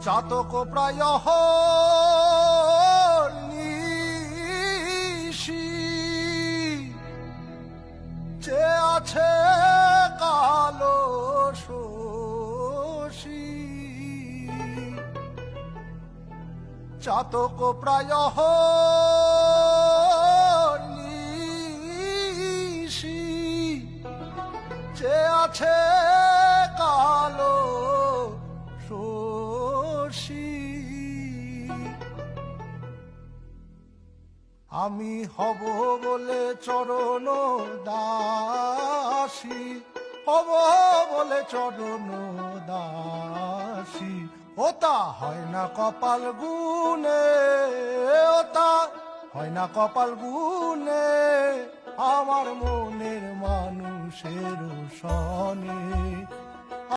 চাতক প্রায় নিশি যে আছে কালো শশী চাতক প্রায় নিশি যে আছে কালো শশী আমি হব বলে চরণ দাসী হব বলে চরণ দাসী ওতা হয় না কপাল গুনে ওতা হয় না কপাল গুনে আমার মনের মানুষের সনে